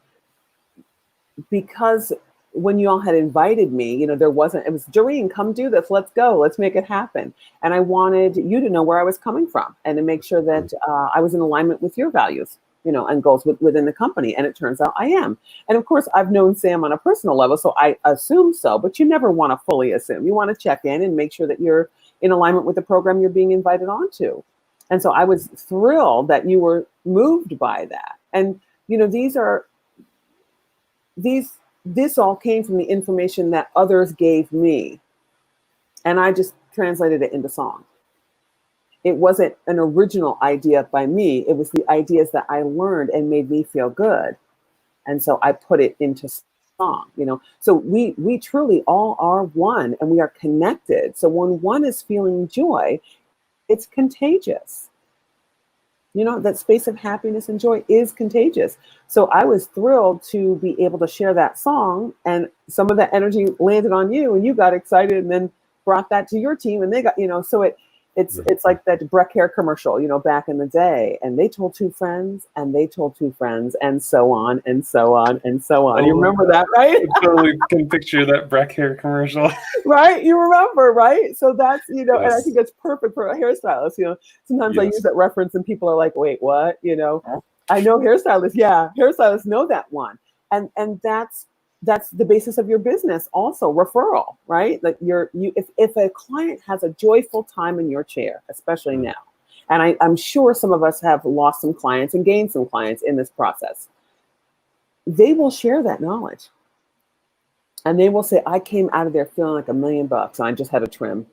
because when you all had invited me, it was Doreen, come do this. Let's go. Let's make it happen. And I wanted you to know where I was coming from and to make sure that I was in alignment with your values, and goals within the company. And it turns out I am. And of course, I've known Sam on a personal level, so I assume so, but you never want to fully assume. You want to check in and make sure that you're in alignment with the program you're being invited onto. And so I was thrilled that you were moved by that. And, this all came from the information that others gave me. And I just translated it into song. It wasn't an original idea by me. It was the ideas that I learned and made me feel good. And so I put it into song, So we truly all are one, and we are connected. So when one is feeling joy, it's contagious. That space of happiness and joy is contagious. So I was thrilled to be able to share that song, and some of that energy landed on you, and you got excited and then brought that to your team, and they got, so it's like that Breck Hair commercial, back in the day, and they told two friends, and they told two friends, and so on and so on and so on. You remember that, right? I totally can picture that Breck Hair commercial. Right? You remember, right? So that's, Yes. And I think it's perfect for a hairstylist. Sometimes I Yes. use that reference and people are like, wait, what? I know hairstylists. Yeah, hairstylists know that one. And that's the basis of your business also, referral, right? Like if a client has a joyful time in your chair, especially now, and I'm sure some of us have lost some clients and gained some clients in this process, they will share that knowledge. And they will say, I came out of there feeling like $1 million and I just had a trim.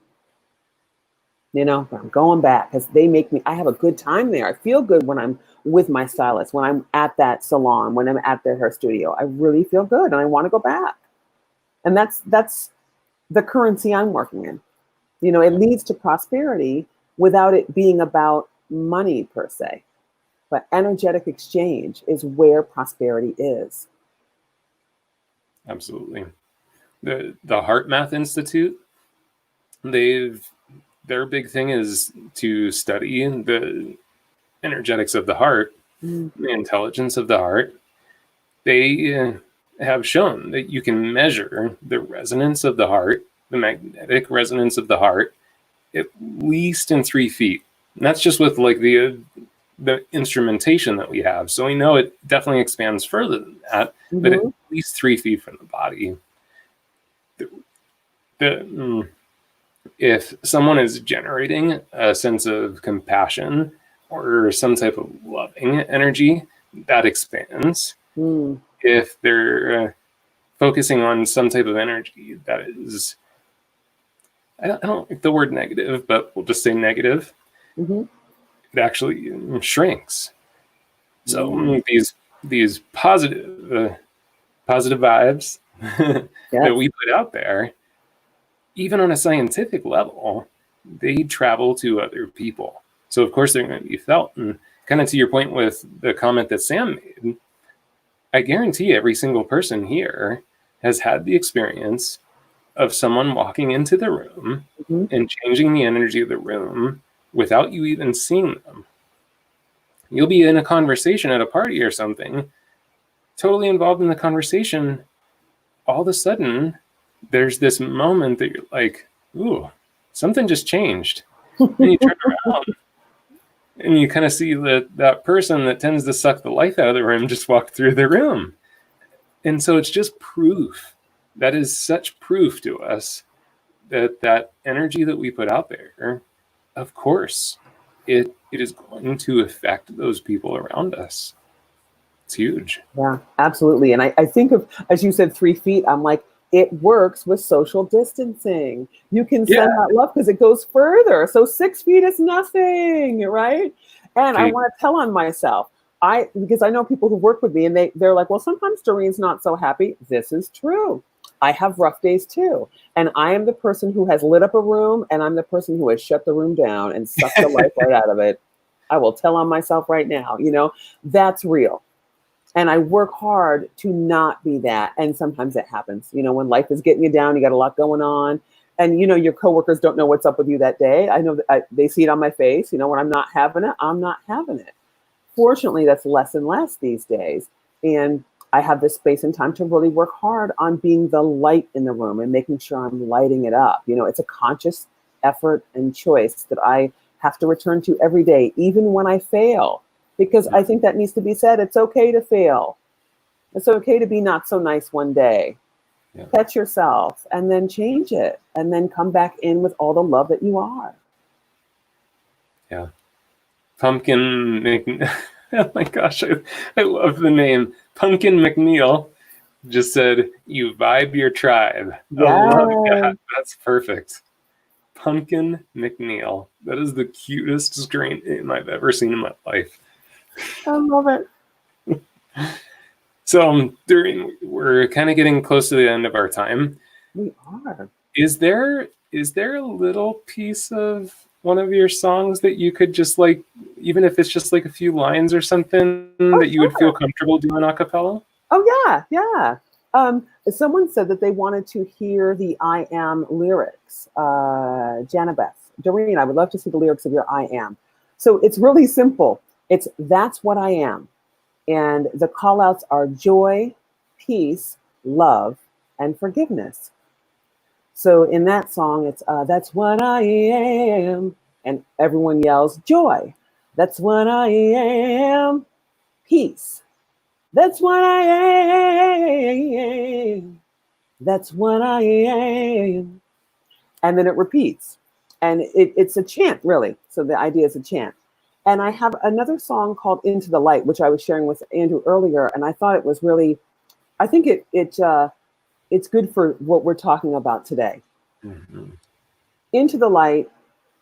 I'm going back because they make me, I have a good time there. I feel good when I'm with my stylist, when I'm at that salon, when I'm at their hair studio. I really feel good and I want to go back. And that's the currency I'm working in. It leads to prosperity without it being about money per se. But energetic exchange is where prosperity is. Absolutely. The Heart Math Institute, their big thing is to study the energetics of the heart, the intelligence of the heart. They have shown that you can measure the resonance of the heart, the magnetic resonance of the heart, at least in 3 feet. And that's just with like the instrumentation that we have. So we know it definitely expands further than that, but at least 3 feet from the body. If someone is generating a sense of compassion or some type of loving energy, that expands. If they're focusing on some type of energy that is, I don't like the word negative, but we'll just say negative, it actually shrinks. So these positive vibes that we put out there, even on a scientific level, they travel to other people. So of course they're going to be felt. And kind of to your point with the comment that Sam made, I guarantee every single person here has had the experience of someone walking into the room and changing the energy of the room without you even seeing them. You'll be in a conversation at a party or something, totally involved in the conversation. All of a sudden, there's this moment that you're like, ooh, something just changed. And you turn around and you kind of see that person that tends to suck the life out of the room just walk through the room. And so it's just proof. That is such proof to us that energy that we put out there, of course, it is going to affect those people around us. It's huge. Yeah, absolutely. And I think of, as you said, 3 feet, I'm like, it works with social distancing. You can send that love because it goes further. So 6 feet is nothing, right? And I want to tell on myself, because I know people who work with me and they're like, well, sometimes Doreen's not so happy. This is true. I have rough days too. And I am the person who has lit up a room, and I'm the person who has shut the room down and sucked the life right out of it. I will tell on myself right now, that's real. And I work hard to not be that. And sometimes it happens, when life is getting you down, you got a lot going on. And, your coworkers don't know what's up with you that day. I know that they see it on my face. When I'm not having it, I'm not having it. Fortunately, that's less and less these days. And I have this space and time to really work hard on being the light in the room and making sure I'm lighting it up. It's a conscious effort and choice that I have to return to every day, even when I fail, because I think that needs to be said. It's okay to fail. It's okay to be not so nice one day. Yeah. Catch yourself and then change it and then come back in with all the love that you are. Yeah. Pumpkin oh my gosh, I love the name. Pumpkin McNeil just said, "You vibe your tribe." Yes. I love that. That's perfect. Pumpkin McNeil. That is the cutest screen name I've ever seen in my life. I love it. So, Doreen, we're kind of getting close to the end of our time. We are. Is there a little piece of one of your songs that you could just even if it's just a few lines or something that you would feel comfortable doing a cappella? Oh yeah. Someone said that they wanted to hear the I Am lyrics. Janabeth, Doreen, I would love to see the lyrics of your I Am. So it's really simple. It's that's what I am. And the call outs are joy, peace, love, and forgiveness. So in that song, it's that's what I am. And everyone yells joy. That's what I am. Peace. That's what I am. That's what I am. And then it repeats. And it's a chant, really. So the idea is a chant. And I have another song called Into the Light, which I was sharing with Andrew earlier. And I thought it was really, I think it's good for what we're talking about today. Mm-hmm. Into the Light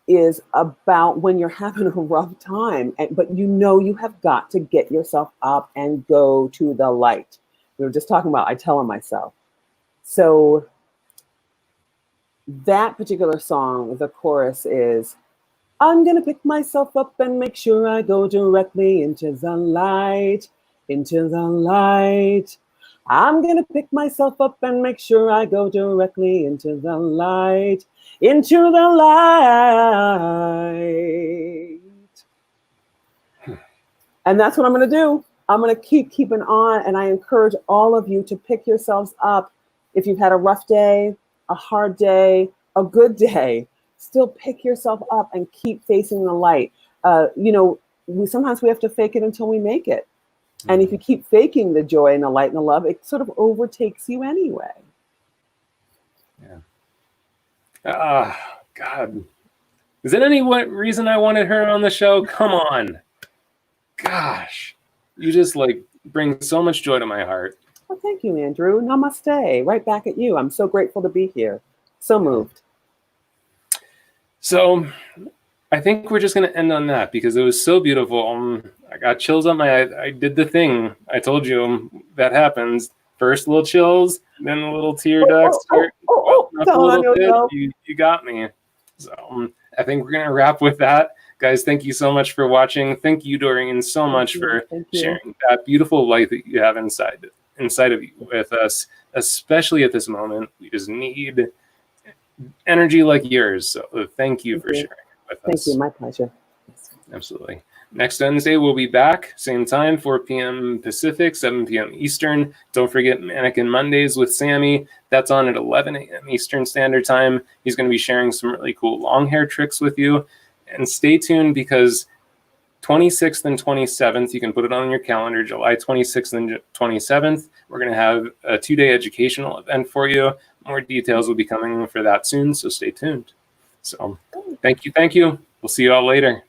is about when you're having a rough time, but you have got to get yourself up and go to the light. We were just talking about, I tell on myself. So that particular song, the chorus is, I'm going to pick myself up and make sure I go directly into the light, into the light. I'm going to pick myself up and make sure I go directly into the light, into the light. And that's what I'm going to do. I'm going to keeping on. And I encourage all of you to pick yourselves up. If you've had a rough day, a hard day, a good day, still pick yourself up and keep facing the light. Sometimes we have to fake it until we make it. And if you keep faking the joy and the light and the love, it sort of overtakes you anyway. Yeah. God. Is there any reason I wanted her on the show? Come on. Gosh. You just bring so much joy to my heart. Well, thank you, Andrew. Namaste. Right back at you. I'm so grateful to be here. So moved. So I think we're just going to end on that because it was so beautiful. I got chills on my eye. I did the thing. I told you that happens. First little chills, then a little tear ducts. You got me. So I think we're going to wrap with that. Guys, thank you so much for watching. Thank you, Doreen, so much for sharing that beautiful light that you have inside of you with us, especially at this moment. We just need energy like yours. So thank you for sharing it with us. Thank you. My pleasure. Absolutely. Next Wednesday, we'll be back. Same time, 4 p.m. Pacific, 7 p.m. Eastern. Don't forget Mannequin Mondays with Sammy. That's on at 11 a.m. Eastern Standard Time. He's going to be sharing some really cool long hair tricks with you. And stay tuned because 26th and 27th, you can put it on your calendar, July 26th and 27th. We're going to have a 2-day educational event for you. More details will be coming for that soon, so stay tuned. So thank you. We'll see you all later.